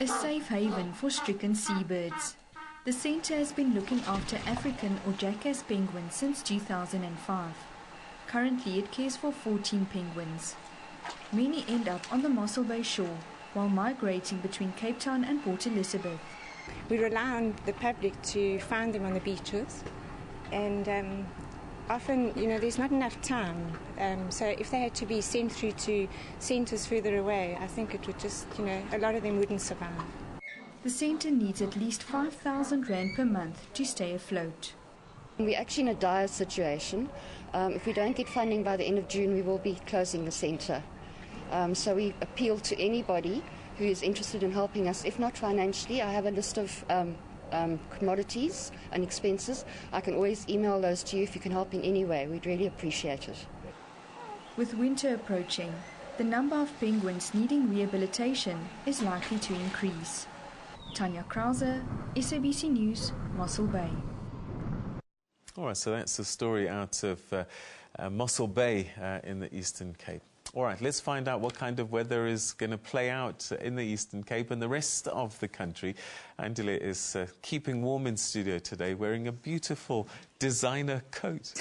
A safe haven for stricken seabirds. The centre has been looking after African or jackass penguins since 2005. Currently it cares for 14 penguins. Many end up on the Mossel Bay shore while migrating between Cape Town and Port Elizabeth. We rely on the public to find them on the beaches, and often, there's not enough time. So if they had to be sent through to centres further away, I think it would just, a lot of them wouldn't survive. The centre needs at least 5,000 rand per month to stay afloat. We're actually in a dire situation. If we don't get funding by the end of June, we will be closing the centre. So we appeal to anybody who is interested in helping us, if not financially. I have a list of commodities and expenses. I can always email those to you if you can help in any way. We'd really appreciate it. With winter approaching, the number of penguins needing rehabilitation is likely to increase. Tanya Krause, SABC News, Mossel Bay. All right, so that's the story out of Mossel Bay in the Eastern Cape. All right, let's find out what kind of weather is going to play out in the Eastern Cape and the rest of the country. Andile is keeping warm in studio today, wearing a beautiful designer coat.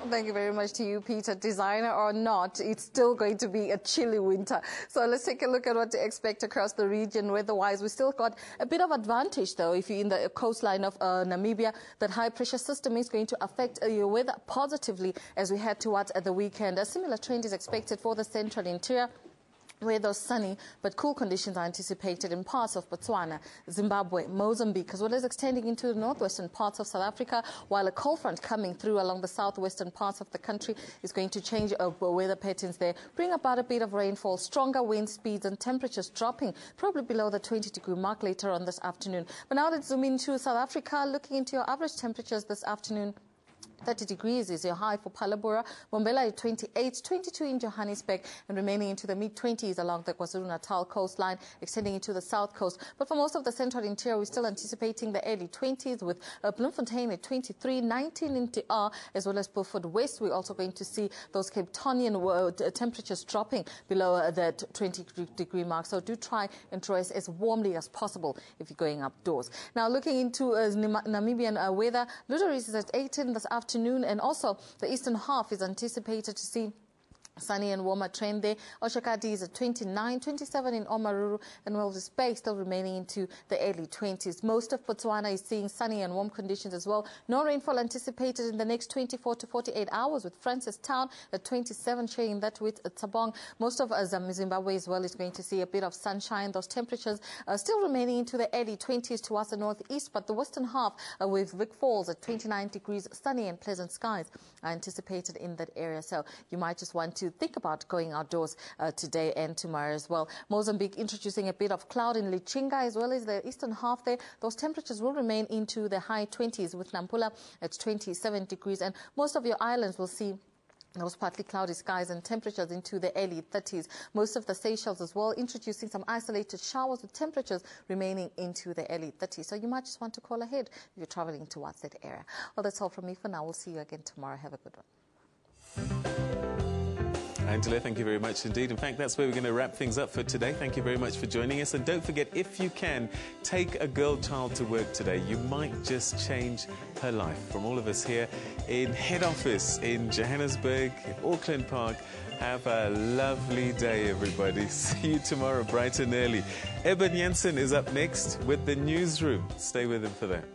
Thank you very much to you, Peter. Designer or not, it's still going to be a chilly winter. So let's take a look at what to expect across the region weather-wise. We still got a bit of advantage, though, if you're in the coastline of Namibia. That high-pressure system is going to affect your weather positively as we head towards the weekend. A similar trend is expected for the central interior, where those sunny but cool conditions are anticipated in parts of Botswana, Zimbabwe, Mozambique, as well as extending into the northwestern parts of South Africa, while a cold front coming through along the southwestern parts of the country is going to change weather patterns there, bring about a bit of rainfall, stronger wind speeds and temperatures dropping probably below the 20-degree mark later on this afternoon. But now let's zoom into South Africa, looking into your average temperatures this afternoon. 30 degrees is your high for Palabora, Mbombela at 28, 22 in Johannesburg, and remaining into the mid-20s along the KwaZulu-Natal coastline, extending into the south coast. But for most of the central interior, we're still anticipating the early 20s, with Bloemfontein at 23, 19 in DR, as well as Beaufort West. We're also going to see those Cape Townian temperatures dropping below that 20-degree mark. So do try and dress as warmly as possible if you're going outdoors. Now, looking into Namibian weather, Ludoris is at 18 this afternoon, and also the eastern half is anticipated to see sunny and warmer trend there. Oshakati is at 29, 27 in Omaruru, and Walvis Bay still remaining into the early 20s. Most of Botswana is seeing sunny and warm conditions as well. No rainfall anticipated in the next 24 to 48 hours, with Francistown at 27, sharing that with Tsabong. Most of Zimbabwe as well is going to see a bit of sunshine. Those temperatures are still remaining into the early 20s towards the northeast, but the western half with Vic Falls at 29 degrees, sunny and pleasant skies are anticipated in that area. So you might just want to think about going outdoors today and tomorrow as well. Mozambique introducing a bit of cloud in Lichinga as well as the eastern half there. Those temperatures will remain into the high 20s, with Nampula at 27 degrees, and most of your islands will see those partly cloudy skies and temperatures into the early 30s. Most of the Seychelles as well introducing some isolated showers with temperatures remaining into the early 30s. So you might just want to call ahead if you're traveling towards that area. Well, that's all from me for now. We'll see you again tomorrow. Have a good one. Angela, thank you very much indeed. In fact, that's where we're going to wrap things up for today. Thank you very much for joining us. And don't forget, if you can, take a girl child to work today. You might just change her life. From all of us here in head office in Johannesburg, in Auckland Park, have a lovely day, everybody. See you tomorrow, bright and early. Eben Jensen is up next with the Newsroom. Stay with him for that.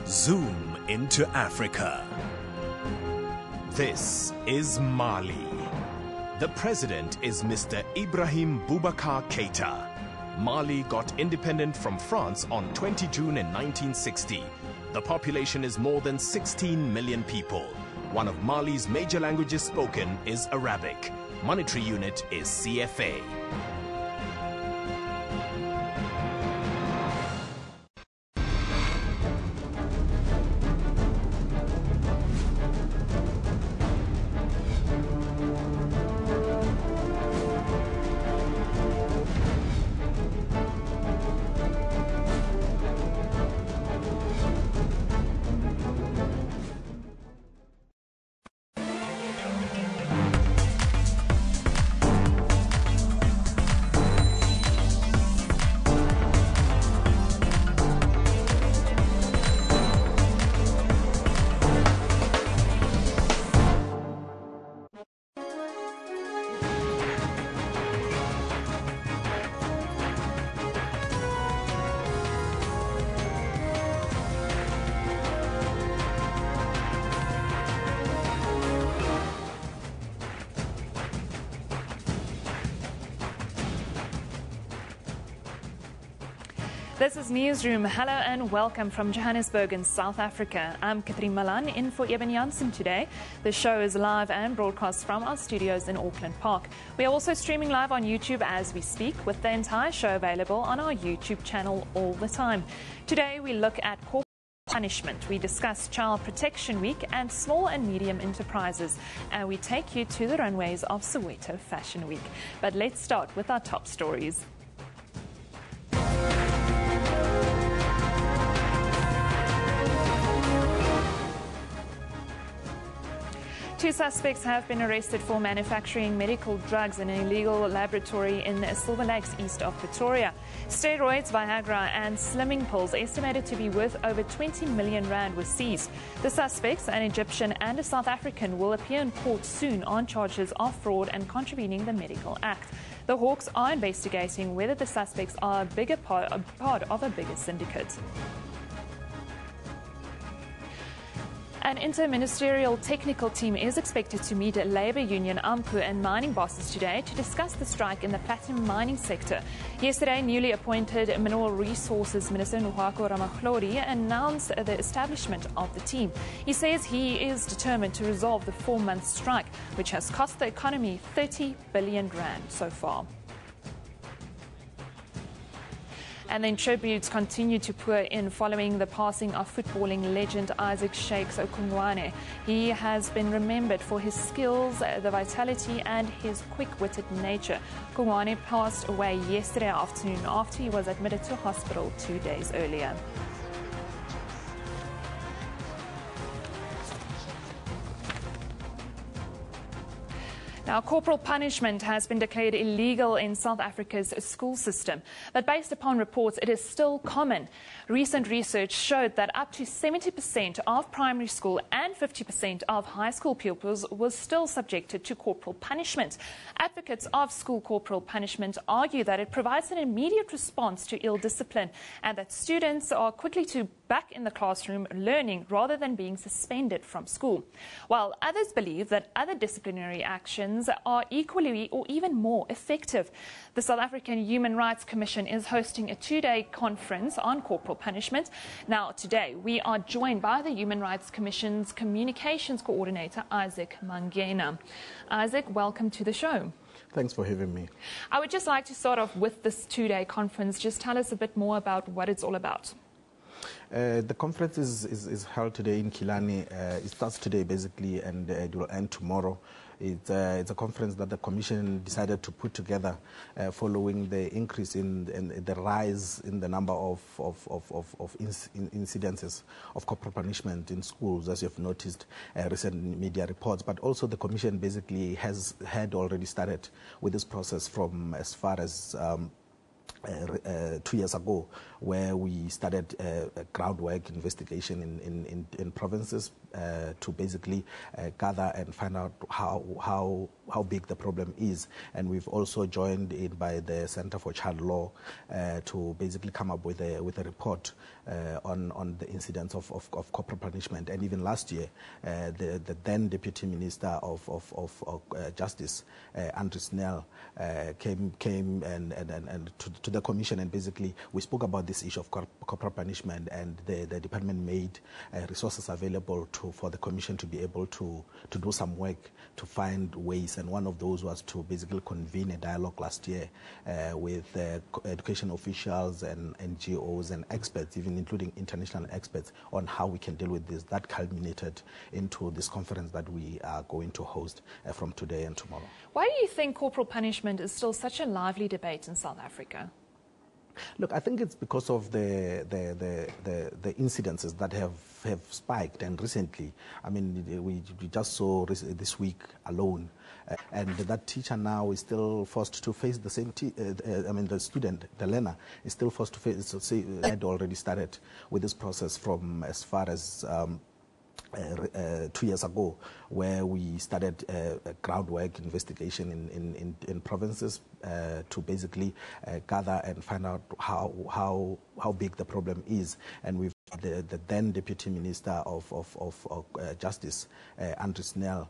Zoom into Africa. This is Mali. The president is Mr. Ibrahim Boubacar Keita. Mali got independent from France on 20 June in 1960. The population is more than 16 million people. One of Mali's major languages spoken is Arabic. Monetary unit is CFA. This is Newsroom. Hello and welcome from Johannesburg in South Africa. I'm Catherine Malan in for Eben Janssen today. The show is live and broadcast from our studios in Auckland Park. We are also streaming live on YouTube as we speak, with the entire show available on our YouTube channel all the time. Today we look at corporal punishment. We discuss Child Protection Week and small and medium enterprises. And we take you to the runways of Soweto Fashion Week. But let's start with our top stories. Two suspects have been arrested for manufacturing medical drugs in an illegal laboratory in Silver Lakes, east of Pretoria. Steroids, Viagra and slimming pills estimated to be worth over 20 million rand were seized. The suspects, an Egyptian and a South African, will appear in court soon on charges of fraud and contravening the Medical Act. The Hawks are investigating whether the suspects are a part of a bigger syndicate. An interministerial technical team is expected to meet Labour Union, AMCU and mining bosses today to discuss the strike in the platinum mining sector. Yesterday, newly appointed Mineral Resources Minister Nuhako Ramahlori announced the establishment of the team. He says he is determined to resolve the 4-month strike, which has cost the economy 30 billion rand so far. And then tributes continue to pour in following the passing of footballing legend Isaac Shakes Okungwane. He has been remembered for his skills, the vitality and his quick-witted nature. Okungwane passed away yesterday afternoon after he was admitted to hospital 2 days earlier. Now, corporal punishment has been declared illegal in South Africa's school system, but based upon reports, it is still common. Recent research showed that up to 70% of primary school and 50% of high school pupils was still subjected to corporal punishment. Advocates of school corporal punishment argue that it provides an immediate response to ill discipline and that students are quickly back in the classroom learning rather than being suspended from school. While others believe that other disciplinary actions are equally or even more effective. The South African Human Rights Commission is hosting a 2-day conference on corporal punishment. Now, today, we are joined by the Human Rights Commission's Communications Coordinator, Isaac Mangena. Isaac, welcome to the show. Thanks for having me. I would just like to start off with this 2-day conference. Just tell us a bit more about what it's all about. The conference is held today in Killarney. It starts today, basically, and it will end tomorrow. It's a conference that the Commission decided to put together following the increase in the rise in the number of incidences of corporal punishment in schools, as you've noticed recent media reports. But also the Commission basically had already started with this process from as far as 2 years ago, where we started a groundwork investigation in provinces to basically gather and find out how big the problem is. And we've also joined in by the Center for Child Law to basically come up with a report on the incidence of corporal punishment. And even last year, the then Deputy Minister of Justice, Andrew Snell, came and to the Commission, and basically we spoke about this issue of corporal punishment, and the department made resources available for the Commission to be able to do some work to find ways, and one of those was to basically convene a dialogue last year with education officials and NGOs and experts, even including international experts, on how we can deal with this. That culminated into this conference that we are going to host from today and tomorrow. Why do you think corporal punishment is still such a lively debate in South Africa? Look, I think it's because of the incidences that have spiked, and recently, I mean, we just saw this week alone, and that teacher now is still forced to face the same. The student, the learner, is still forced to face. So, say, had already started with this process from as far as 2 years ago, where we started a groundwork investigation in provinces to basically gather and find out how big the problem is. And we've the then Deputy Minister of Justice, Andrew Snell,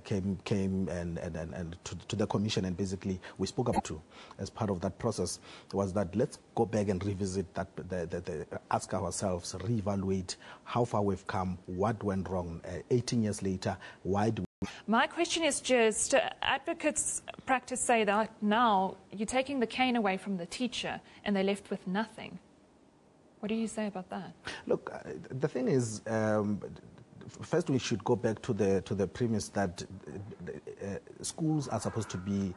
came and to the Commission, and basically we spoke about to, as part of that process, was that let's go back and revisit that, ask ourselves, reevaluate how far we've come, what went wrong, 18 years later, why do My question is just, advocates practice say that now you're taking the cane away from the teacher and they're left with nothing. What do you say about that? Look, the thing is, first we should go back to the premise that schools are supposed to be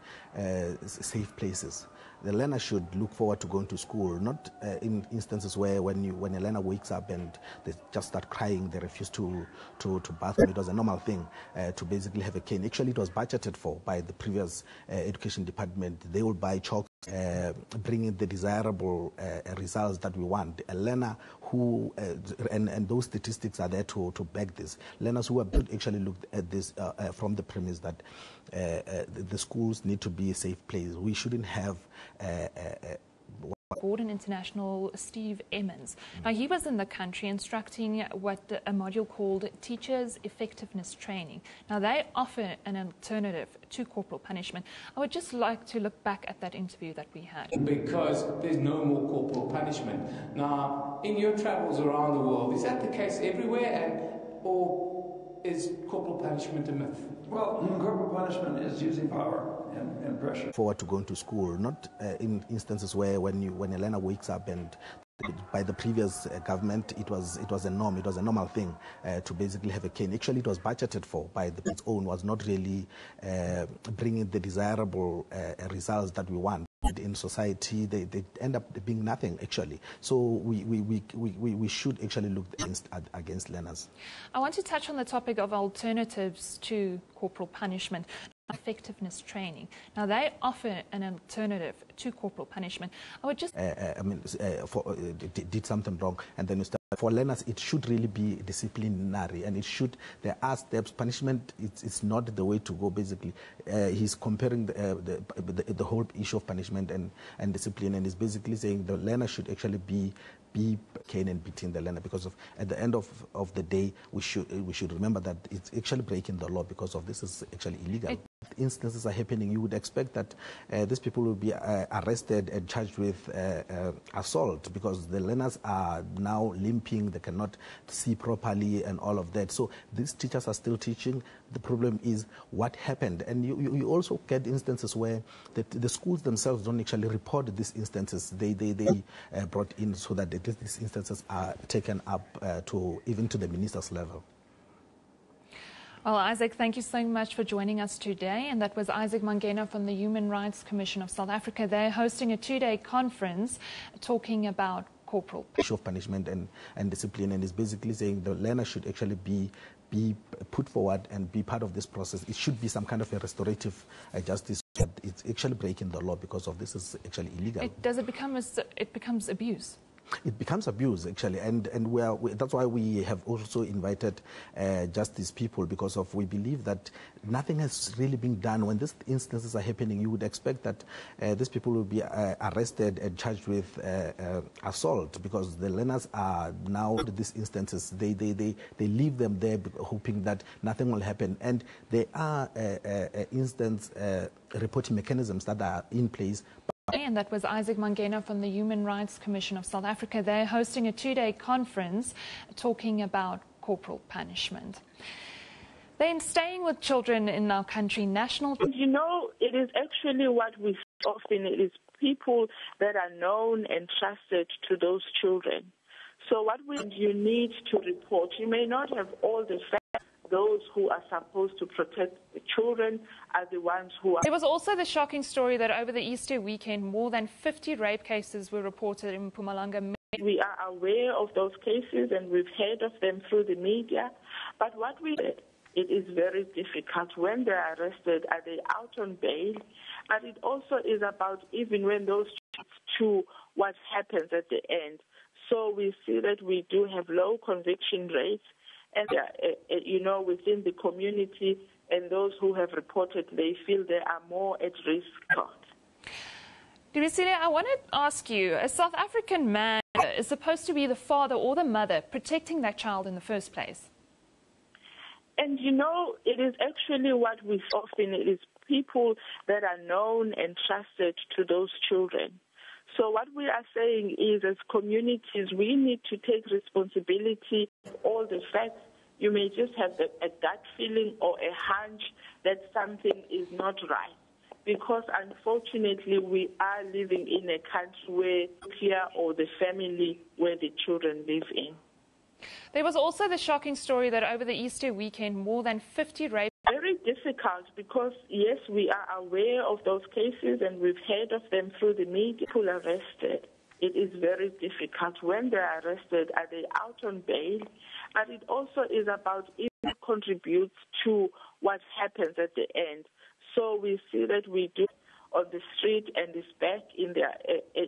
safe places. The learner should look forward to going to school, not in instances where when a learner wakes up and they just start crying, they refuse to bath. It was a normal thing to basically have a cane. Actually, it was budgeted for by the previous education department. They will buy chalk, bringing the desirable results that we want. A learner who, and those statistics are there to back this. Learners who have actually looked at this from the premise that the schools need to be a safe place. We shouldn't have Gordon International Steve Emmons. Now, he was in the country instructing what a module called Teachers Effectiveness Training. Now, they offer an alternative to corporal punishment. I would just like to look back at that interview that we had. Because there's no more corporal punishment. Now, in your travels around the world, is that the case everywhere, or is corporal punishment a myth? Well, corporal punishment is using power and pressure. Forward to going to school, not in instances where when a learner wakes up and by the previous government, it was a norm, it was a normal thing to basically have a cane. Actually, it was budgeted for by its own, was not really bringing the desirable results that we want. In society, they end up being nothing, actually. So we should actually look against learners. I want to touch on the topic of alternatives to corporal punishment. Effectiveness training. Now, they offer an alternative to corporal punishment. I would just... did something wrong, and then you start. For learners, it should really be disciplinary, and there are steps. Punishment, it's not the way to go, basically. He's comparing the whole issue of punishment and discipline, and he's basically saying the learner should actually be cane and beating the learner, because at the end of the day, we should remember that it's actually breaking the law, because of this is actually illegal. Instances are happening, you would expect that these people will be arrested and charged with assault, because the learners are now limping, they cannot see properly and all of that. So these teachers are still teaching. The problem is what happened. And you also get instances where the schools themselves don't actually report these instances. They brought in so that these instances are taken up even to the minister's level. Well, Isaac, thank you so much for joining us today. And that was Isaac Mangena from the Human Rights Commission of South Africa. They're hosting a 2-day conference talking about corporal issue of punishment and discipline, and is basically saying the learner should actually be put forward and be part of this process. It should be some kind of a restorative justice. It's actually breaking the law, because of this is actually illegal. It becomes abuse? it becomes abuse, actually, and that's why we have also invited justice people, because we believe that nothing has really been done. When these instances are happening, you would expect that these people will be arrested and charged with assault, because the learners are now, these instances, they leave them there hoping that nothing will happen. And there are instance reporting mechanisms that are in place. And that was Isaac Mangena from the Human Rights Commission of South Africa. They're hosting a two-day conference talking about corporal punishment. Then, staying with children in our country, national... You know, it is actually what we often, it is people that are known and trusted to those children. So you need to report. You may not have all the facts. Those who are supposed to protect the children are the ones who are... There was also the shocking story that over the Easter weekend, more than 50 rape cases were reported in Mpumalanga. We are aware of those cases and we've heard of them through the media. But what we did, it is very difficult. When they are arrested, are they out on bail? But it also is about even when those to what happens at the end. So we see that we do have low conviction rates. And, you know, within the community and those who have reported, they feel they are more at risk. Dirisile, I want to ask you, a South African man is supposed to be the father or the mother protecting that child in the first place. And, you know, it is actually what we often, it is people that are known and trusted to those children. So what we are saying is, as communities, we need to take responsibility of all the facts. You may just have a gut feeling or a hunch that something is not right. Because unfortunately, we are living in a country where here or the family where the children live in. There was also the shocking story that over the Easter weekend, more than 50 rape... Very difficult because, yes, we are aware of those cases and we've heard of them through the media. People arrested. It is very difficult. When they are arrested, are they out on bail? But it also is about if it contributes to what happens at the end. So we see that we do on the street and it's back in the,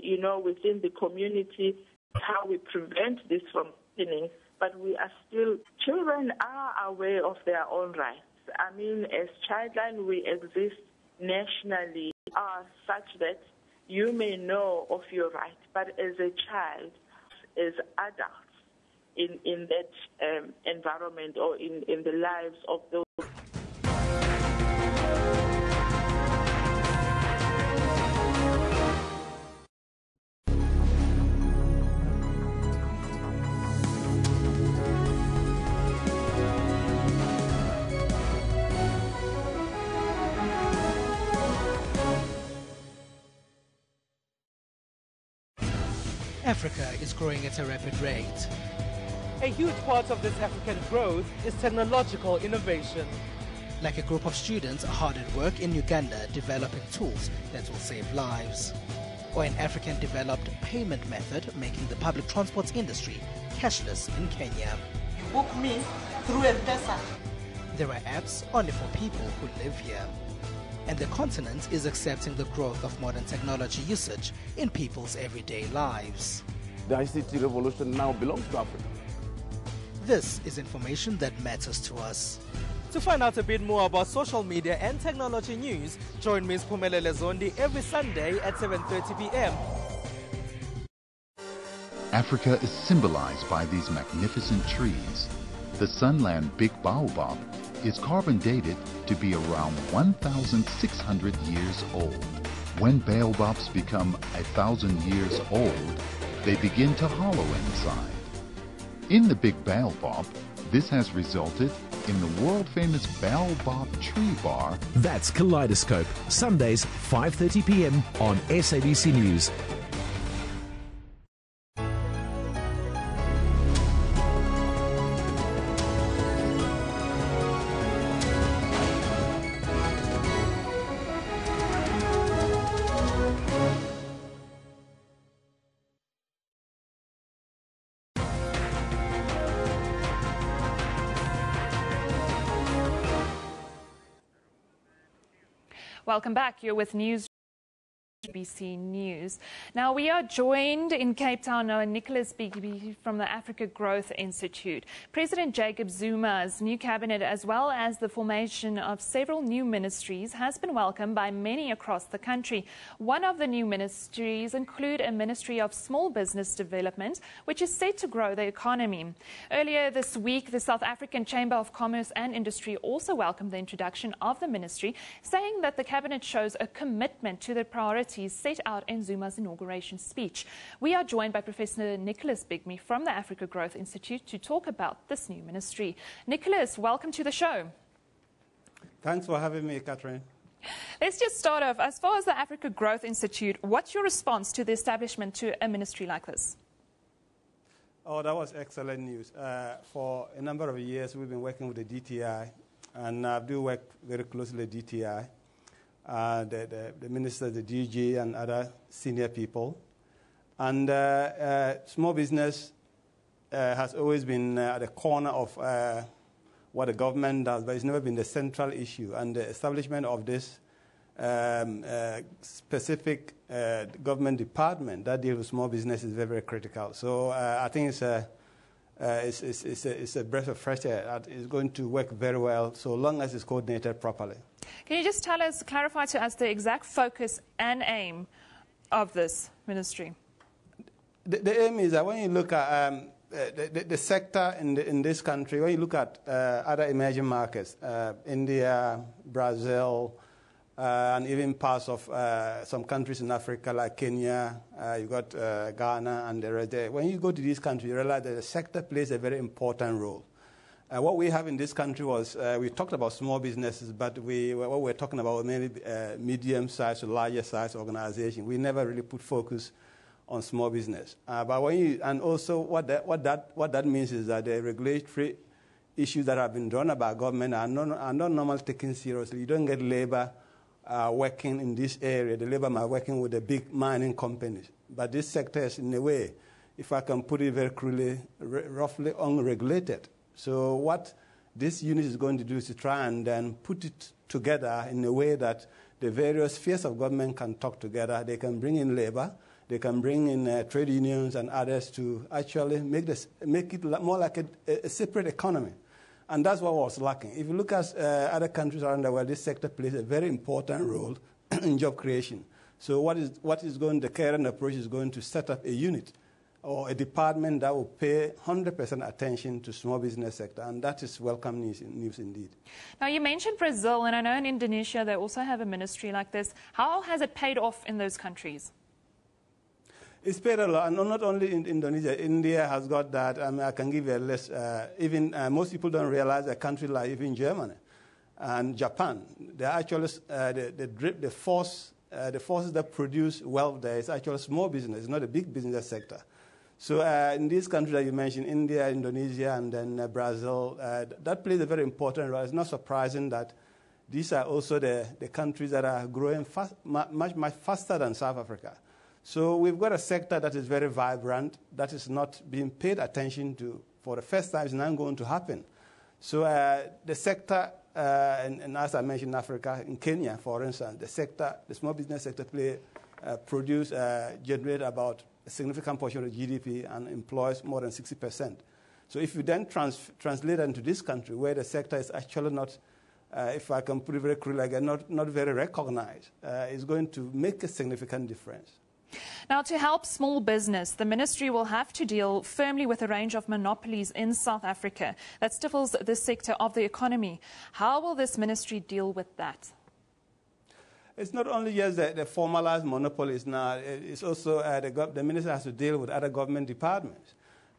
you know, within the community, how we prevent this from happening. But we are still, children are aware of their own rights. I mean, as Childline, we exist nationally, such that you may know of your rights, but as a child, as adults in that environment or in the lives of those. Africa is growing at a rapid rate. A huge part of this African growth is technological innovation. Like a group of students hard at work in Uganda developing tools that will save lives. Or an African-developed payment method making the public transport industry cashless in Kenya. You book me through M-Pesa. There are apps only for people who live here. And the continent is accepting the growth of modern technology usage in people's everyday lives. The ICT revolution now belongs to Africa. This is information that matters to us. To find out a bit more about social media and technology news, join Ms. Phumelele Zondi every Sunday at 7:30 p.m. Africa is symbolized by these magnificent trees. The Sunland Big Baobab is carbon dated to be around 1,600 years old. When baobabs become 1,000 years old, they begin to hollow inside. In the Big Baobab, this has resulted in the world-famous Baobab Tree Bar. That's Kaleidoscope, Sundays 5:30 p.m. on SABC News. Welcome back. You're with News. SABC News. Now, we are joined in Cape Town by Nicholas Bigby from the Africa Growth Institute. President Jacob Zuma's new cabinet, as well as the formation of several new ministries, has been welcomed by many across the country. One of the new ministries include a Ministry of Small Business Development, which is set to grow the economy. Earlier this week, the South African Chamber of Commerce and Industry also welcomed the introduction of the ministry, saying that the cabinet shows a commitment to the priorities set out in Zuma's inauguration speech. We are joined by Professor Nicholas Bigby from the Africa Growth Institute to talk about this new ministry. Nicholas, welcome to the show. Thanks for having me, Catherine. Let's just start off. As far as the Africa Growth Institute, what's your response to the establishment to a ministry like this? Oh, that was excellent news. For a number of years, we've been working with the DTI, and I do work very closely with DTI. The minister, the DG, and other senior people. And small business has always been at the corner of what the government does, but it's never been the central issue. And the establishment of this specific government department that deals with small business is very, very critical. So I think it's a breath of fresh air. It's going to work very well so long as it's coordinated properly. Can you just clarify to us the exact focus and aim of this ministry? The aim is that when you look at the sector in this country, when you look at other emerging markets, India, Brazil, and even parts of some countries in Africa like Kenya, you've got Ghana and the rest there. When you go to these countries, you realize that the sector plays a very important role. What we have in this country was, we talked about small businesses, but what we're talking about mainly medium-sized to larger-sized organizations. We never really put focus on small business. But and also what that means is that the regulatory issues that have been drawn by government are not normally taken seriously. You don't get labor working in this area. The labor are working with the big mining companies. But this sector is, in a way, if I can put it very crudely, roughly unregulated. So what this unit is going to do is to try and then put it together in a way that the various spheres of government can talk together. They can bring in labor, they can bring in trade unions and others to actually make it more like a separate economy. And that's what was lacking. If you look at other countries around the world, this sector plays a very important role in job creation. So the current approach is going to set up a unit or a department that will pay 100% attention to small business sector, and that is welcome news indeed. Now, you mentioned Brazil, and I know in Indonesia they also have a ministry like this. How has it paid off in those countries? It's paid a lot, and not only in Indonesia. India has got that. I can give you a list. Most people don't realize a country like even Germany and Japan, they actually the forces that produce wealth there is actually small business. It's not a big business sector. So in these countries that you mentioned, India, Indonesia, and then Brazil, that plays a very important role. It's not surprising that these are also the countries that are growing much faster than South Africa. So we've got a sector that is very vibrant, that is not being paid attention to for the first time. It's not going to happen. So the sector, and as I mentioned, Africa, in Kenya, for instance, the small business sector generate about a significant portion of GDP and employs more than 60%. So if you then translate that into this country, where the sector is actually not, if I can put it very crudely, not very recognized, it's going to make a significant difference. Now, to help small business, the ministry will have to deal firmly with a range of monopolies in South Africa that stifles this sector of the economy. How will this ministry deal with that? It's not only just the formalized monopolies now, it's also the minister has to deal with other government departments.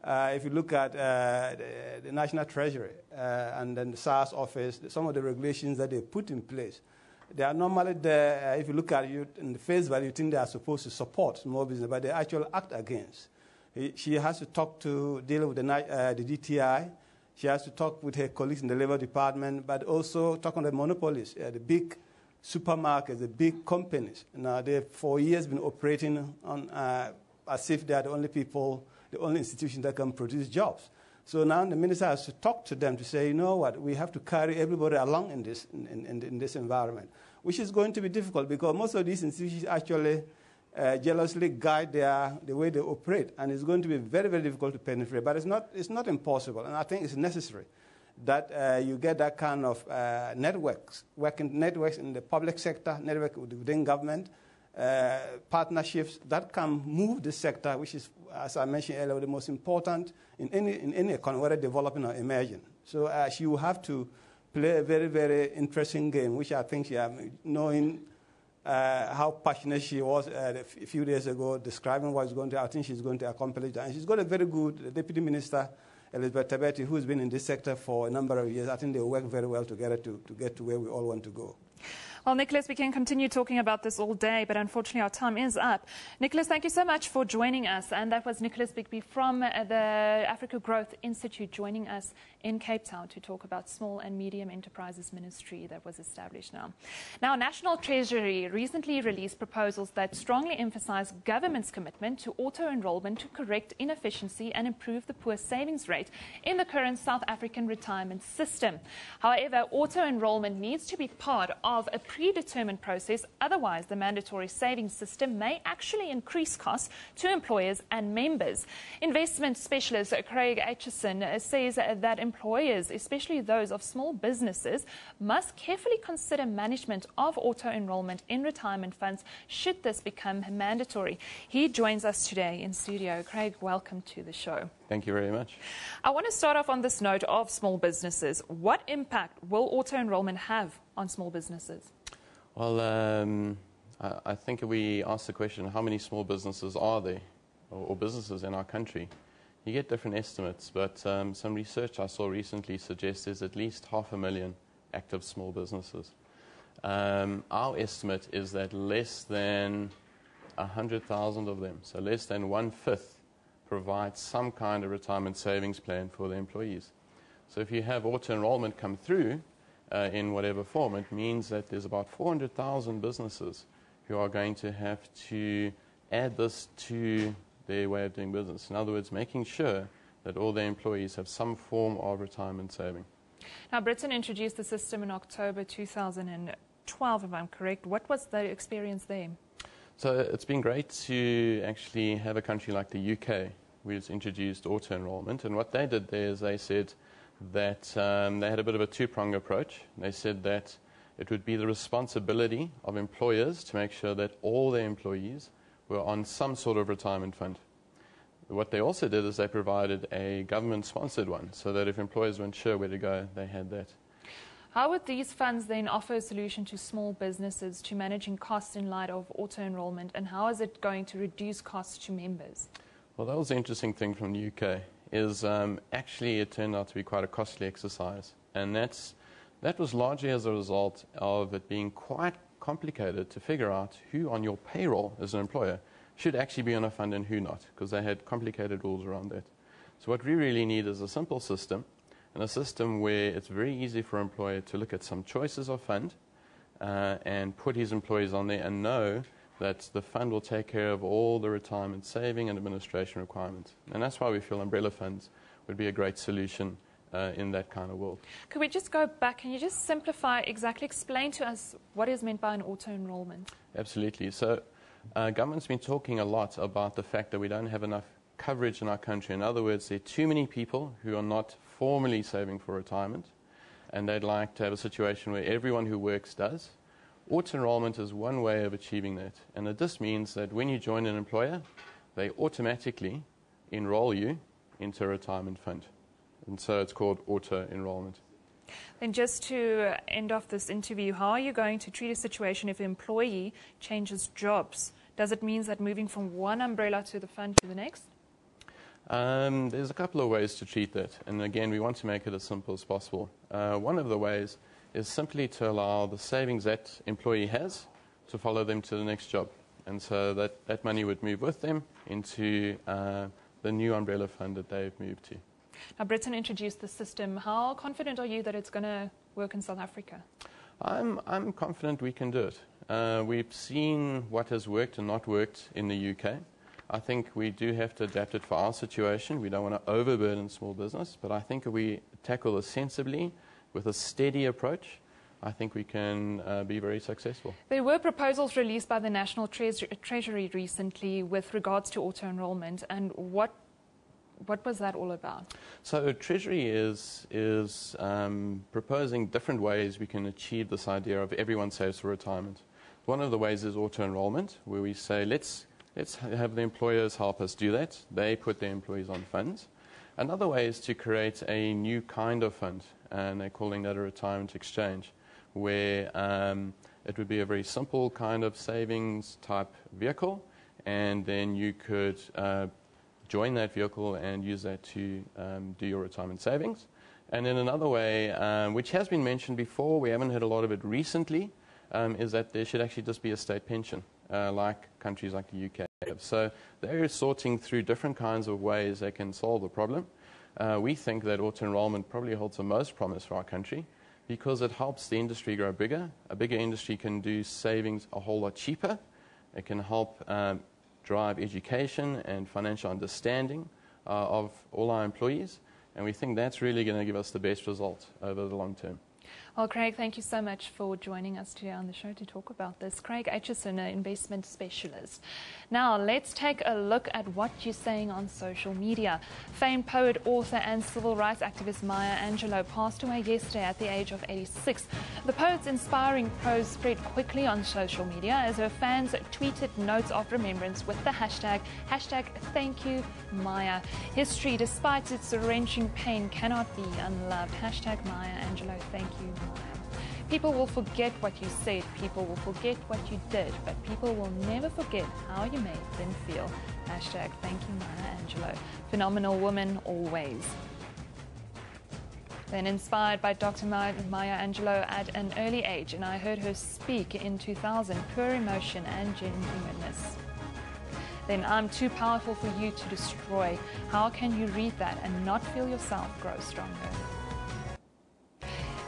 If you look at the National Treasury and then the SARS office, some of the regulations that they put in place, they are normally there. If you look at it in the face value, you think they are supposed to support small business, but they actually act against. She has to deal with the DTI. She has to talk with her colleagues in the Labor Department, but also talk on the monopolies, the big supermarkets, the big companies. Now, they've for years been operating on as if they are the only people, the only institution that can produce jobs. So now the minister has to talk to them to say, you know what, we have to carry everybody along in this environment. which is going to be difficult because most of these institutions actually jealously guide the way they operate, and it's going to be very, very difficult to penetrate. But it's not impossible, and I think it's necessary that you get that kind of networks in the public sector, network within government, partnerships that can move the sector, which is, as I mentioned earlier, the most important in any economy, whether developing or emerging. So she will have to play a very, very interesting game, which I think knowing how passionate she was a few days ago, describing what's going to, I think she's going to accomplish that. And she's got a very good Deputy Minister, Elizabeth Tabeti, who's been in this sector for a number of years. I think they work very well together to get to where we all want to go. Well, Nicholas, we can continue talking about this all day, but unfortunately our time is up. Nicholas, thank you so much for joining us. And that was Nicholas Bigby from the Africa Growth Institute joining us in Cape Town to talk about Small and Medium Enterprises Ministry that was established now. Now, National Treasury recently released proposals that strongly emphasize government's commitment to auto-enrollment to correct inefficiency and improve the poor savings rate in the current South African retirement system. However, auto-enrollment needs to be part of a predetermined process, otherwise the mandatory savings system may actually increase costs to employers and members. Investment specialist Craig Aitchison says that employers, especially those of small businesses, must carefully consider management of auto-enrollment in retirement funds should this become mandatory. He joins us today in studio. Craig, welcome to the show. Thank you very much. I want to start off on this note of small businesses. What impact will auto-enrollment have on small businesses? Well, I think we asked the question, how many small businesses are there, or businesses in our country? You get different estimates, but some research I saw recently suggests there's at least 500,000 active small businesses. Our estimate is that less than 100,000 of them, so less than 1/5, provide some kind of retirement savings plan for their employees. So if you have auto-enrollment come through in whatever form, it means that there's about 400,000 businesses who are going to have to add this to their way of doing business. In other words, making sure that all their employees have some form of retirement saving. Now, Britain introduced the system in October 2012, if I'm correct. What was the experience there? So it's been great to actually have a country like the UK, which introduced auto-enrollment. And what they did there is they said that they had a bit of a two-pronged approach. They said that it would be the responsibility of employers to make sure that all their employees were on some sort of retirement fund. What they also did is they provided a government-sponsored one, so that if employers weren't sure where to go, they had that. How would these funds then offer a solution to small businesses to managing costs in light of auto-enrollment, and how is it going to reduce costs to members? Well, that was the interesting thing from the UK, is actually it turned out to be quite a costly exercise. And that was largely as a result of it being quite complicated to figure out who on your payroll as an employer should actually be on a fund and who not, because they had complicated rules around that. So what we really need is a simple system, and a system where it's very easy for an employer to look at some choices of fund and put his employees on there and know that the fund will take care of all the retirement saving and administration requirements. And that's why we feel umbrella funds would be a great solution in that kind of world. Could we just go back? Can you just simplify, exactly explain to us what is meant by an auto-enrollment? Absolutely. So government's been talking a lot about the fact that we don't have enough coverage in our country. In other words, there are too many people who are not formally saving for retirement, and they'd like to have a situation where everyone who works does. Auto-enrollment is one way of achieving that, and it just means that when you join an employer, they automatically enroll you into a retirement fund. And so it's called auto-enrollment. Then just to end off this interview, how are you going to treat a situation if an employee changes jobs? Does it mean that moving from one umbrella to the fund to the next? There's a couple of ways to treat that, and again, we want to make it as simple as possible. One of the ways is simply to allow the savings that employee has to follow them to the next job. And so that money would move with them into the new umbrella fund that they've moved to. Now, Britain introduced the system. How confident are you that it's going to work in South Africa? I'm confident we can do it. We've seen what has worked and not worked in the UK. I think we do have to adapt it for our situation. We don't want to overburden small business, but I think if we tackle this sensibly with a steady approach, I think we can be very successful. There were proposals released by the National Treasury recently with regards to auto-enrollment, and what was that all about? So Treasury is proposing different ways we can achieve this idea of everyone saves for retirement. One of the ways is auto-enrollment, where we say let's have the employers help us do that. They put their employees on funds. Another way is to create a new kind of fund, and they're calling that a retirement exchange, where it would be a very simple kind of savings type vehicle, and then you could join that vehicle and use that to do your retirement savings. And then another way, which has been mentioned before, we haven't heard a lot of it recently, is that there should actually just be a state pension, like countries like the UK have. So they're sorting through different kinds of ways they can solve the problem. We think that auto-enrollment probably holds the most promise for our country, because it helps the industry grow bigger. A bigger industry can do savings a whole lot cheaper. It can help drive education and financial understanding of all our employees. And we think that's really going to give us the best result over the long term. Well, Craig, thank you so much for joining us today on the show to talk about this. Craig Aitchison, an investment specialist. Now, let's take a look at what you're saying on social media. Famed poet, author, and civil rights activist Maya Angelou passed away yesterday at the age of 86. The poet's inspiring prose spread quickly on social media as her fans tweeted notes of remembrance with the hashtag #ThankYouMaya. History, despite its wrenching pain, cannot be unloved. Hashtag Maya Angelou, thank you, Maya. People will forget what you said, people will forget what you did, but people will never forget how you made them feel. Hashtag thank you, Maya Angelou. Phenomenal woman always. Then inspired by Dr. Maya Angelou at an early age, and I heard her speak in 2000, pure emotion and genuineness. Then I'm too powerful for you to destroy. How can you read that and not feel yourself grow stronger?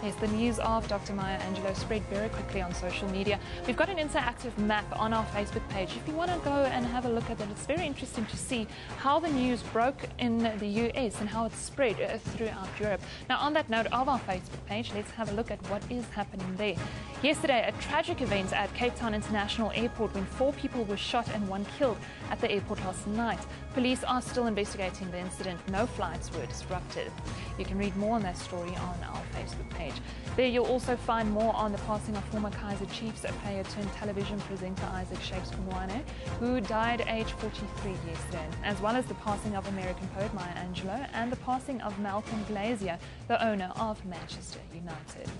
Yes, the news of Dr. Maya Angelou spread very quickly on social media. We've got an interactive map on our Facebook page. If you want to go and have a look at it, it's very interesting to see how the news broke in the US and how it spread throughout Europe. Now, on that note of our Facebook page, let's have a look at what is happening there. Yesterday, a tragic event at Cape Town International Airport when 4 people were shot and 1 killed at the airport last night. Police are still investigating the incident. No flights were disrupted. You can read more on that story on our Facebook page. There you'll also find more on the passing of former Kaizer Chiefs player turned television presenter Isaac Shakes Kumwane, who died aged 43 yesterday, as well as the passing of American poet Maya Angelou and the passing of Malcolm Glazier, the owner of Manchester United.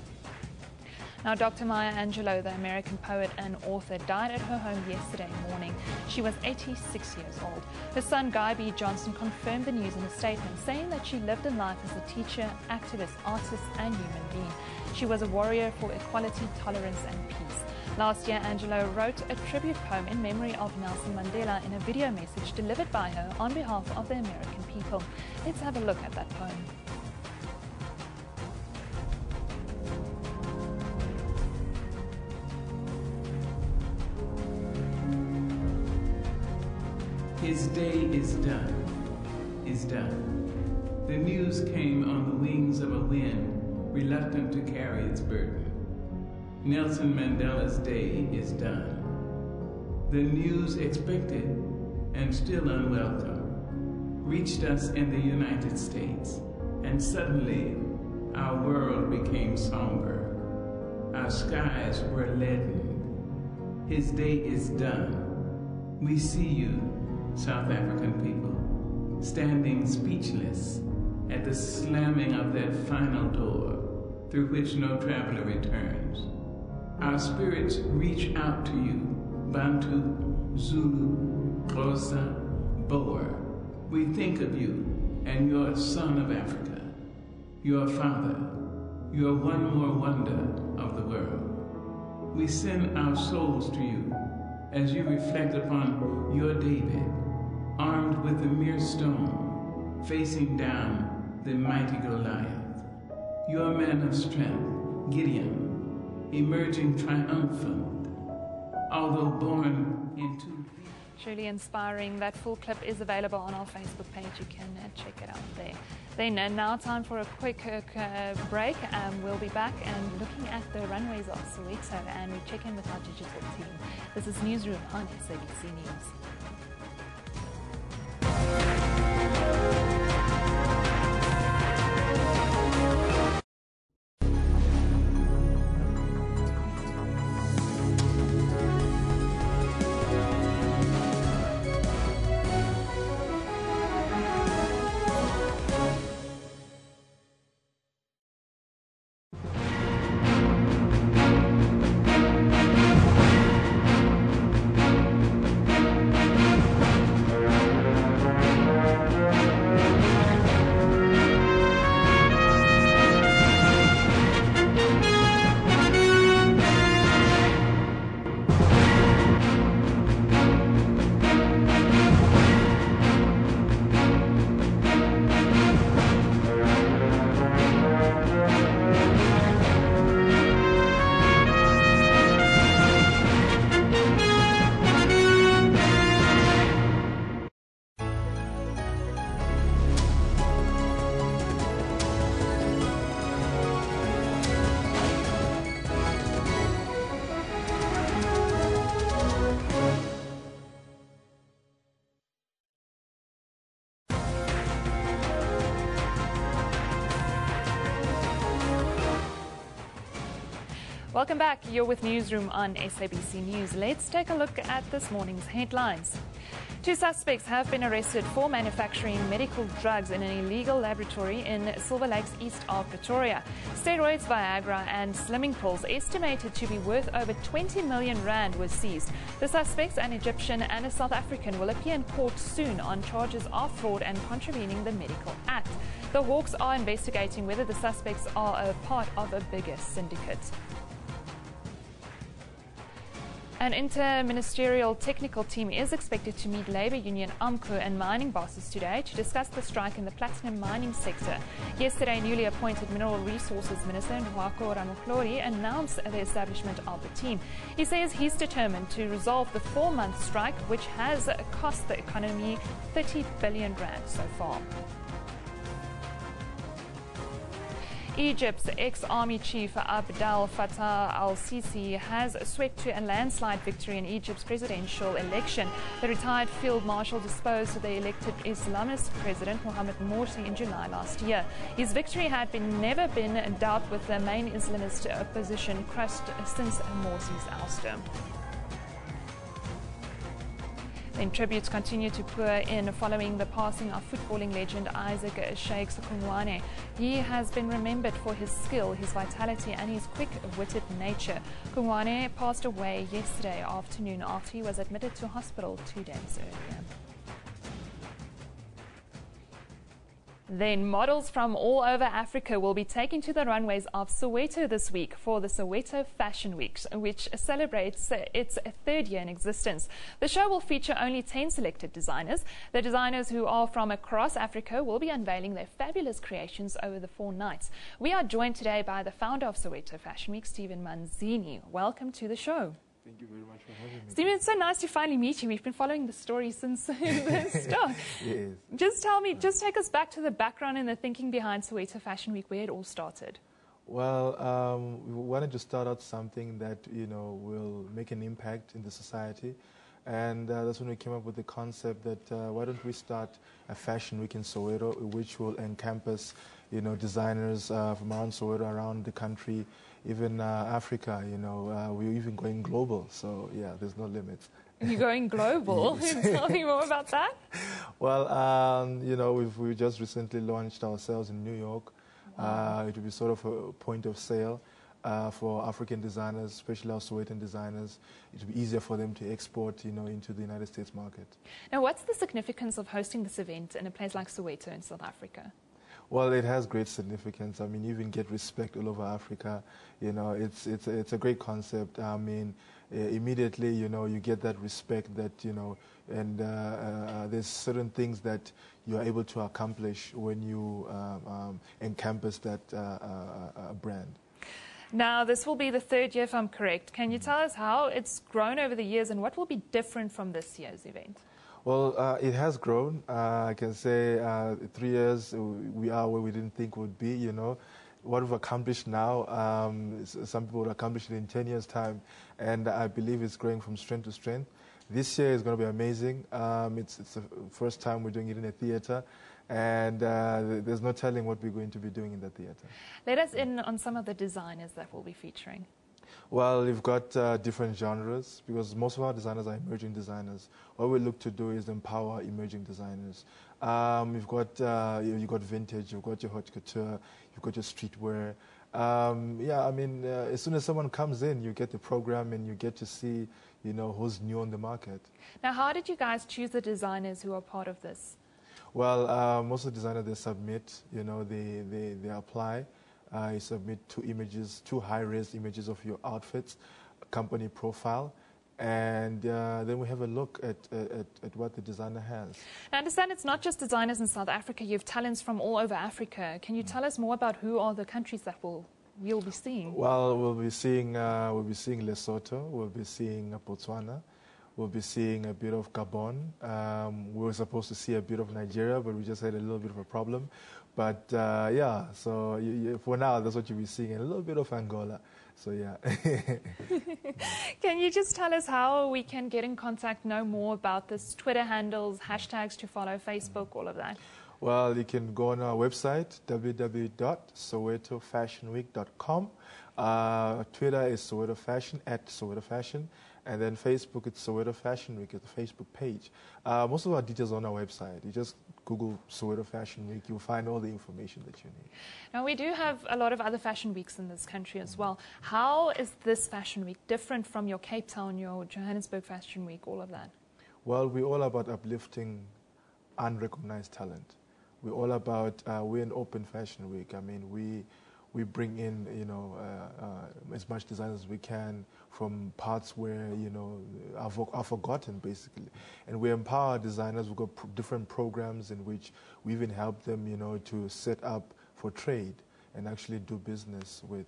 Now, Dr. Maya Angelou, the American poet and author, died at her home yesterday morning. She was 86 years old. Her son, Guy B. Johnson, confirmed the news in a statement, saying that she lived a life as a teacher, activist, artist, and human being. She was a warrior for equality, tolerance, and peace. Last year, Angelou wrote a tribute poem in memory of Nelson Mandela in a video message delivered by her on behalf of the American people. Let's have a look at that poem. His day is done, is done. The news came on the wings of a wind, reluctant to carry its burden. Nelson Mandela's day is done. The news expected and still unwelcome reached us in the United States, and suddenly our world became somber. Our skies were leaden. His day is done. We see you, South African people, standing speechless at the slamming of that final door through which no traveler returns. Our spirits reach out to you, Bantu, Zulu, Xhosa, Boer. We think of you and your son of Africa, your father, your one more wonder of the world. We send our souls to you as you reflect upon your David, armed with a mere stone, facing down the mighty Goliath. Your man of strength, Gideon, emerging triumphant, although born into... Truly inspiring. That full clip is available on our Facebook page. You can check it out there. Then now time for a quick break. We'll be back and looking at the runways of Soweto, and we check in with our digital team. This is Newsroom on SABC News. Welcome back. You're with Newsroom on SABC News. Let's take a look at this morning's headlines. 2 suspects have been arrested for manufacturing medical drugs in an illegal laboratory in Silver Lakes east of Pretoria. Steroids, Viagra and slimming pills estimated to be worth over 20 million rand were seized. The suspects, an Egyptian and a South African, will appear in court soon on charges of fraud and contravening the Medical Act. The Hawks are investigating whether the suspects are a part of a bigger syndicate. An interministerial technical team is expected to meet labour union AMCU and mining bosses today to discuss the strike in the platinum mining sector. Yesterday, newly appointed Mineral Resources Minister Nwako Ramohlori announced the establishment of the team. He says he's determined to resolve the 4-month strike, which has cost the economy 30 billion rand so far. Egypt's ex-army chief Abdel Fattah al-Sisi has swept to a landslide victory in Egypt's presidential election. The retired field marshal disposed of the elected Islamist president Mohamed Morsi in July last year. His victory had never been in doubt, with the main Islamist opposition crushed since Morsi's ouster. Then tributes continue to pour in following the passing of footballing legend Isaac Shakes Kungwane. He has been remembered for his skill, his vitality and his quick-witted nature. Kungwane passed away yesterday afternoon after he was admitted to hospital 2 days earlier. Then models from all over Africa will be taken to the runways of Soweto this week for the Soweto Fashion Week, which celebrates its 3rd year in existence. The show will feature only 10 selected designers. The designers, who are from across Africa, will be unveiling their fabulous creations over the 4 nights. We are joined today by the founder of Soweto Fashion Week, Stephen Manzini. Welcome to the show. Thank you very much for having me. Stephen, it's so nice to finally meet you. We've been following the story since the start. Yes. Just take us back to the background and the thinking behind Soweto Fashion Week, where it all started. Well, we wanted to start out something that, will make an impact in the society. And that's when we came up with the concept that why don't we start a fashion week in Soweto, which will encompass, designers from around Soweto, around the country, even Africa. We're even going global. So yeah, there's no limits. You're going global. Tell me more about that. Well, we just recently launched ourselves in New York. Wow. It will be sort of a point of sale. For African designers, especially our Sowetan designers, it will be easier for them to export, into the United States market. Now, what's the significance of hosting this event in a place like Soweto in South Africa? Well, it has great significance. I mean, you even get respect all over Africa. It's a great concept. I mean, immediately, you get that respect that, and there's certain things that you are able to accomplish when you encompass that brand. Now, this will be the third year, if I'm correct. Can you tell us how it's grown over the years and what will be different from this year's event? Well, it has grown. I can say 3 years, we are where we didn't think we'd be, you know. What we've accomplished now, some people will accomplish it in 10 years' time, and I believe it's growing from strength to strength. This year is going to be amazing. It's the first time we're doing it in a theatre, and there's no telling what we're going to be doing in the theatre. Let us in on some of the designers that will be featuring. Well, we've got different genres because most of our designers are emerging designers. What we look to do is empower emerging designers. You've got vintage, you've got your haute couture, you've got your streetwear. Yeah, I mean, as soon as someone comes in, you get the program and you get to see, you know, who's new on the market. Now, how did you guys choose the designers who are part of this? Well, most of the designers, they submit, you know, they apply. You submit 2 images, 2 high-res images of your outfits, a company profile, and then we have a look at what the designer has. I understand it's not just designers in South Africa. You have talents from all over Africa. Can you tell us more about who are the countries that we'll be seeing? Well, we'll be seeing Lesotho, we'll be seeing Botswana, we'll be seeing a bit of Gabon. We were supposed to see a bit of Nigeria, but we just had a little bit of a problem. But yeah, so for now, that's what you'll be seeing, and a little bit of Angola. So yeah. Can you just tell us how we can get in contact, know more about this, Twitter handles, hashtags to follow, Facebook, all of that? Well, you can go on our website, www.sowetofashionweek.com. Twitter is Soweto Fashion, @Soweto Fashion. And then Facebook, it's Soweto Fashion Week, it's the Facebook page. Most of our details are on our website. You just Google Soweto Fashion Week, you'll find all the information that you need. Now, we do have a lot of other fashion weeks in this country as well. How is this fashion week different from your Cape Town, your Johannesburg Fashion Week, all of that? Well, we're all about uplifting unrecognized talent. We're all about, we're an open fashion week. I mean, we bring in, you know, as much design as we can from parts where, you know, are forgotten, basically. And we empower designers. We've got different programs in which we even help them, you know, to set up for trade and actually do business with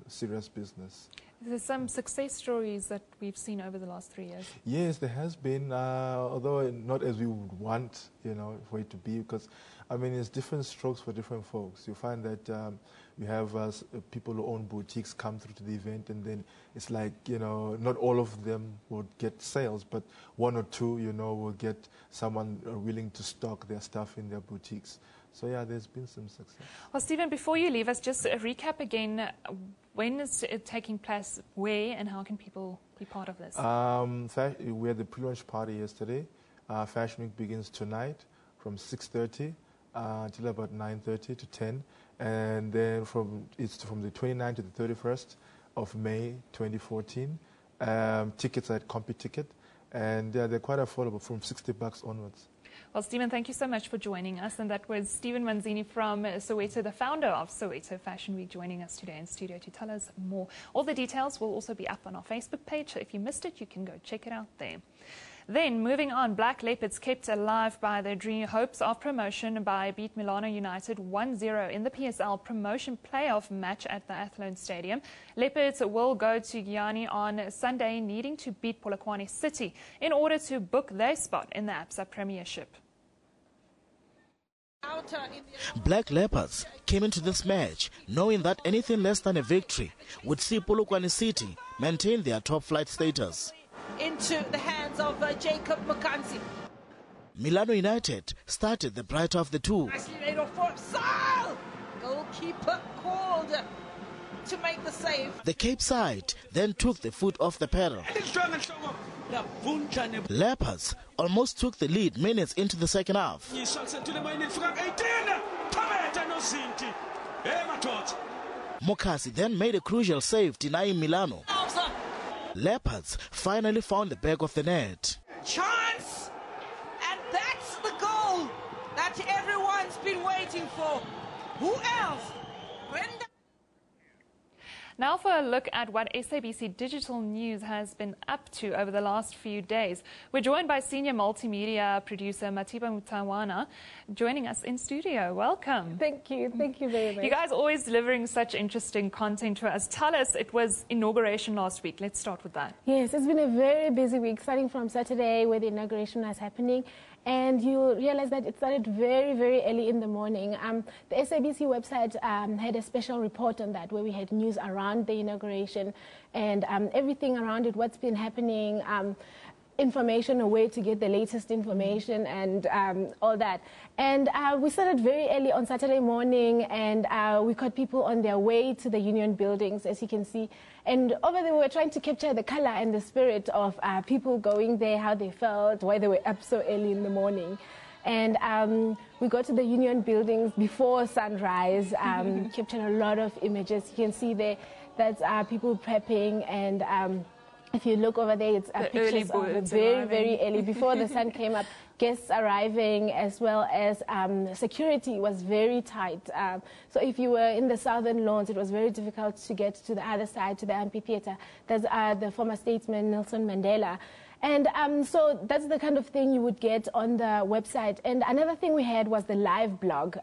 serious business. There's some success stories that we've seen over the last 3 years. Yes, there has been, although not as we would want, you know, for it to be, because, I mean, it's different strokes for different folks. You find that you have people who own boutiques come through to the event, and then it's like, you know, not all of them will get sales, but 1 or 2, you know, will get someone willing to stock their stuff in their boutiques. So, yeah, there's been some success. Well, Stephen, before you leave us, just a recap again. When is it taking place, where, and how can people be part of this? We had the pre-launch party yesterday. Fashion Week begins tonight from 6:30 until about 9:30 to 10. And then it's from the 29th to the 31st of May 2014. Tickets are at CompuTicket, and they're quite affordable from $60 onwards. Well, Stephen, thank you so much for joining us. And that was Stephen Manzini from Soweto, the founder of Soweto Fashion Week, joining us today in studio to tell us more. All the details will also be up on our Facebook page, so if you missed it, you can go check it out there. Then, moving on, Black Leopards kept alive by their dream hopes of promotion by beat Milano United 1-0 in the PSL promotion playoff match at the Athlone Stadium. Leopards will go to Guyana on Sunday, needing to beat Polokwane City in order to book their spot in the ABSA Premiership. Black Leopards came into this match knowing that anything less than a victory would see Polokwane City maintain their top-flight status. Into the hands of Jacob Makansi. Milano United started the brighter of the two. Nicely laid off for Sal! Goalkeeper called to make the save. The Cape side then took the foot off the pedal. Leopards almost took the lead minutes into the second half. Mokasi then made a crucial save, denying Milano. Leopards finally found the back of the net. Chance! And that's the goal that everyone's been waiting for. Who else? Brenda. Now for a look at what SABC Digital News has been up to over the last few days. We're joined by senior multimedia producer Matiba Mutawana, joining us in studio. Welcome. Thank you very much. You guys always delivering such interesting content to us. Tell us, it was inauguration last week. Let's start with that. Yes, it's been a very busy week, starting from Saturday where the inauguration was happening. And you realize that it started very, very early in the morning. The SABC website had a special report on that, where we had news around the inauguration and everything around it, what's been happening, information, a way to get the latest information and all that. And we started very early on Saturday morning, and we caught people on their way to the union buildings, as you can see. And over there, we were trying to capture the color and the spirit of people going there, how they felt, why they were up so early in the morning. And we got to the union buildings before sunrise, captured a lot of images. You can see there that's people prepping, and if you look over there, it's pictures of very, very early, before the sun came up, guests arriving, as well as security was very tight. So if you were in the southern lawns, it was very difficult to get to the other side, to the amphitheater. There's the former statesman Nelson Mandela. And so that's the kind of thing you would get on the website. And another thing we had was the live blog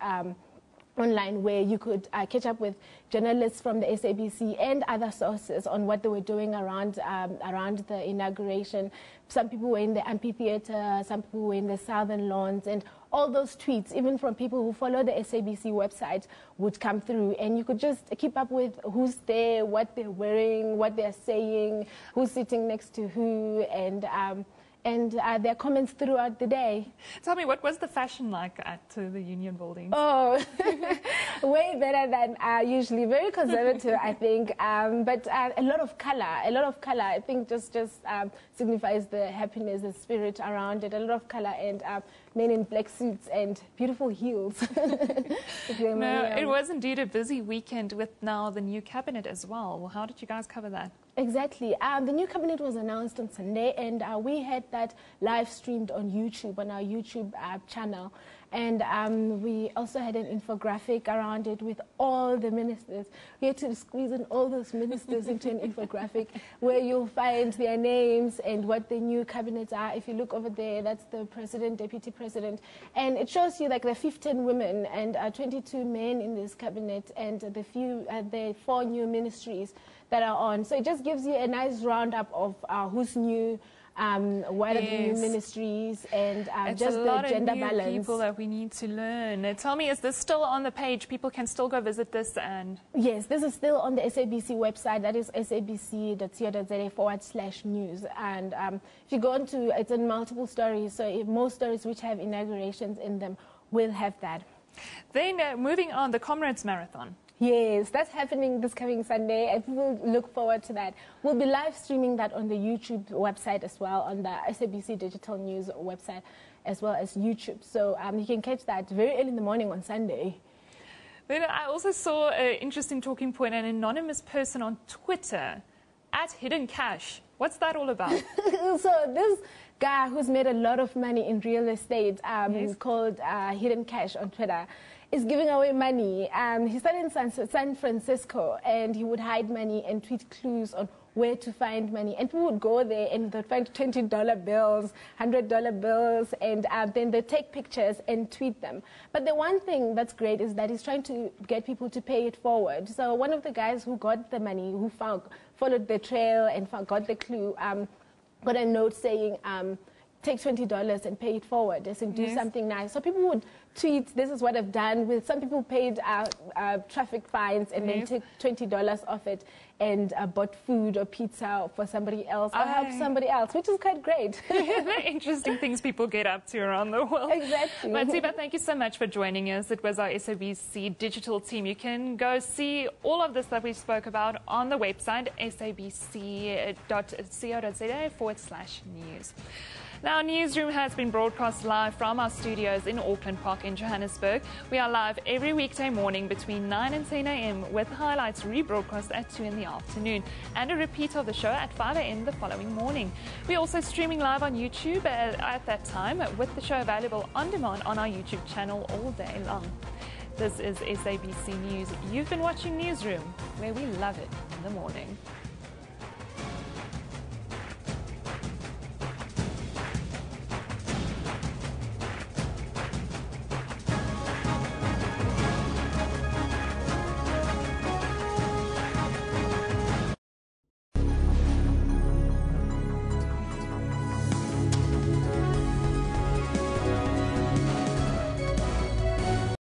online, where you could catch up with journalists from the SABC and other sources on what they were doing around the inauguration. Some people were in the amphitheater, some people were in the southern lawns, and all those tweets, even from people who follow the SABC website, would come through, and you could just keep up with who's there, what they're wearing, what they're saying, who's sitting next to who, and their comments throughout the day. Tell me, what was the fashion like at the union building? Oh, way better than usually. Very conservative, I think, but a lot of color. I think just signifies the happiness, the spirit around it. A lot of color, and men in black suits and beautiful heels. No, it was indeed a busy weekend with now the new cabinet as well. How did you guys cover that? Exactly. The new cabinet was announced on Sunday, and we had that live streamed on YouTube, on our YouTube channel. And we also had an infographic around it with all the ministers. We had to squeeze in all those ministers into an infographic where you'll find their names and what the new cabinets are. If you look over there, that's the president, deputy president. And it shows you like the 15 women and 22 men in this cabinet, and the 4 new ministries that are on. So it just gives you a nice roundup of who's new, what are the new ministries, and just the gender balance. It's a lot of new people that we need to learn. Tell me, is this still on the page? People can still go visit this? And yes, this is still on the SABC website. That is sabc.co.za/news. And if you go into, it's in multiple stories. So most stories which have inaugurations in them will have that. Then moving on, the Comrades Marathon. Yes, that's happening this coming Sunday, and people look forward to that. We'll be live streaming that on the YouTube website as well, on the SABC Digital News website, as well as YouTube. So you can catch that very early in the morning on Sunday. Then I also saw an interesting talking point, an anonymous person on Twitter, @Hidden Cash. What's that all about? So this guy who's made a lot of money in real estate, called Hidden Cash on Twitter, is giving away money. He started in San Francisco, and he would hide money and tweet clues on where to find money. And people would go there and they'd find $20 bills, $100 bills, and then they'd take pictures and tweet them. But the one thing that's great is that he's trying to get people to pay it forward. So one of the guys who got the money, who followed the trail and got the clue, got a note saying, take $20 and pay it forward and do something nice. So people would tweet, this is what I've done. With some people paid traffic fines and then took $20 off it and bought food or pizza for somebody else or helped somebody else, which is quite great. The interesting things people get up to around the world. Exactly. Matiba, thank you so much for joining us. It was our SABC digital team. You can go see all of this that we spoke about on the website, sabc.co.za/news. Now, Newsroom has been broadcast live from our studios in Auckland Park in Johannesburg. We are live every weekday morning between 9 and 10 a.m. with highlights rebroadcast at 2 in the afternoon and a repeat of the show at 5 a.m. the following morning. We're also streaming live on YouTube at that time with the show available on demand on our YouTube channel all day long. This is SABC News. You've been watching Newsroom, where we love it in the morning.